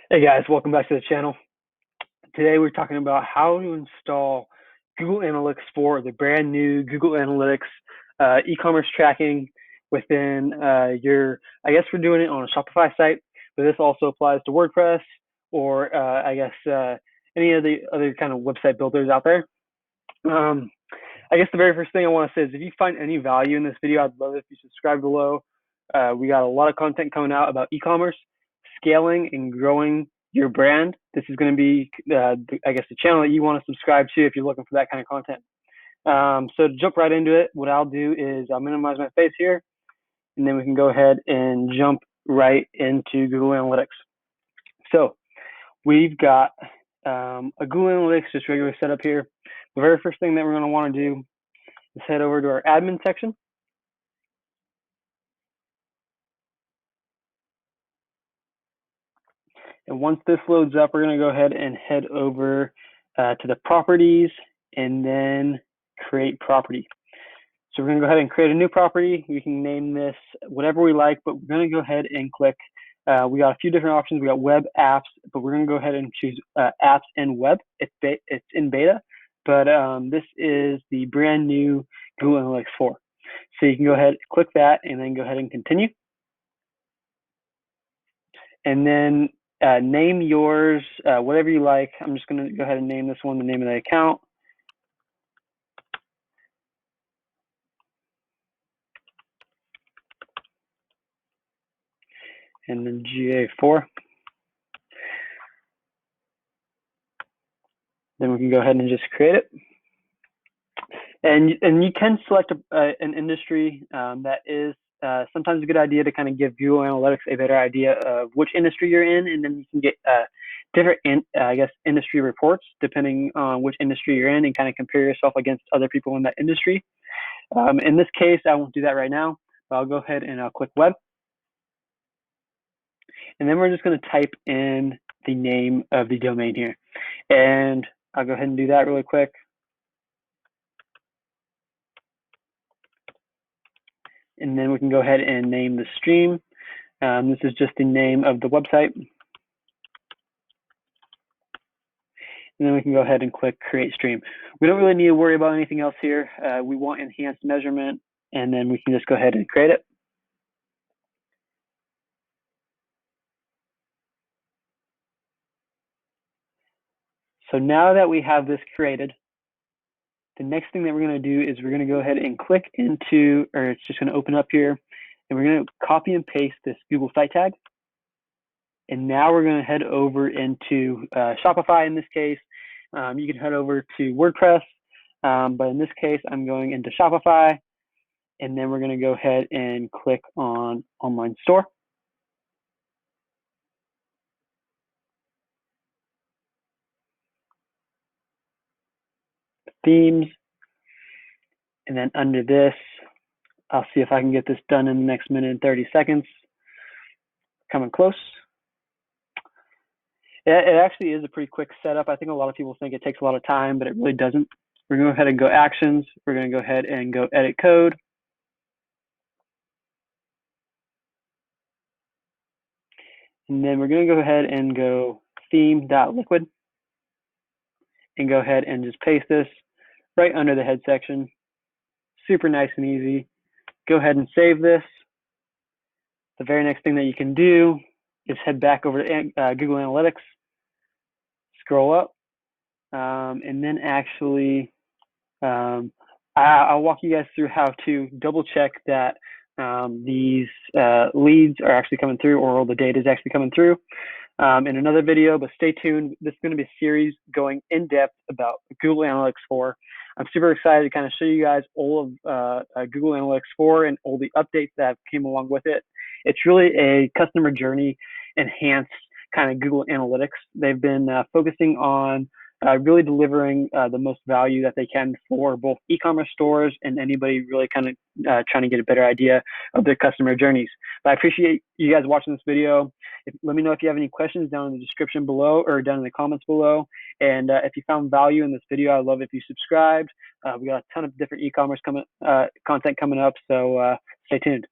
Hey guys, welcome back to the channel. Today we're talking about how to install Google Analytics 4, the brand new Google Analytics e-commerce tracking within I guess we're doing it on a Shopify site, but this also applies to WordPress or any of the other kind of website builders out there. I guess the very first thing I want to say is if you find any value in this video, I'd love it if you subscribe below. We got a lot of content coming out about e-commerce, scaling and growing your brand. This is going to be, I guess, the channel that you want to subscribe to if you're looking for that kind of content. So to jump right into it, what I'll do is I'll minimize my face here, and then we can go ahead and jump right into Google Analytics. So we've got a Google Analytics just regular setup here. The very first thing that we're going to want to do is head over to our admin section. And once this loads up, we're going to go ahead and head over to the properties and then create property. So we're going to go ahead and create a new property. We can name this whatever we like, but we're going to go ahead and click. We got a few different options. We got web apps, but we're going to go ahead and choose apps and web. It's in beta, but this is the brand new Google Analytics 4. So you can go ahead, click that, and then go ahead and continue. And then name yours whatever you like. I'm just going to go ahead and name this one the name of the account. And then GA4. Then we can go ahead and just create it. And you can select an industry that is sometimes a good idea to kind of give Google Analytics a better idea of which industry you're in, and then you can get different, industry reports depending on which industry you're in, and kind of compare yourself against other people in that industry. In this case, I won't do that right now, but I'll go ahead and I'll click web. And then we're just going to type in the name of the domain here. And I'll go ahead and do that really quick. And then we can go ahead and name the stream. This is just the name of the website. And then we can go ahead and click create stream. We don't really need to worry about anything else here. We want enhanced measurement, and then we can just go ahead and create it. So now that we have this created, the next thing that we're going to do is we're going to go ahead and click into, or it's just going to open up here, and we're going to copy and paste this Google site tag. And now we're going to head over into Shopify in this case. You can head over to WordPress, but in this case, I'm going into Shopify, and then we're going to go ahead and click on Online Store. Themes, and then under this, I'll see if I can get this done in the next minute and 30 seconds. Coming close. It actually is a pretty quick setup. I think a lot of people think it takes a lot of time, but it really doesn't. We're going to go ahead and go actions. We're going to go ahead and go edit code. And then we're going to go ahead and go theme.liquid and go ahead and just paste this right under the head section. Super nice and easy. Go ahead and save this. The very next thing that you can do is head back over to Google Analytics, scroll up, and then actually I'll walk you guys through how to double check that these leads are actually coming through, or all the data is actually coming through in another video, but stay tuned. This is going to be a series going in depth about Google Analytics 4. I'm super excited to kind of show you guys all of Google Analytics 4 and all the updates that came along with it. It's really a customer journey enhanced kind of Google Analytics. They've been focusing on really delivering the most value that they can for both e-commerce stores and anybody really kind of trying to get a better idea of their customer journeys. But I appreciate you guys watching this video. Let me know if you have any questions down in the description below or down in the comments below. And if you found value in this video, I'd love if you subscribed. We got a ton of different e-commerce content coming up, so stay tuned.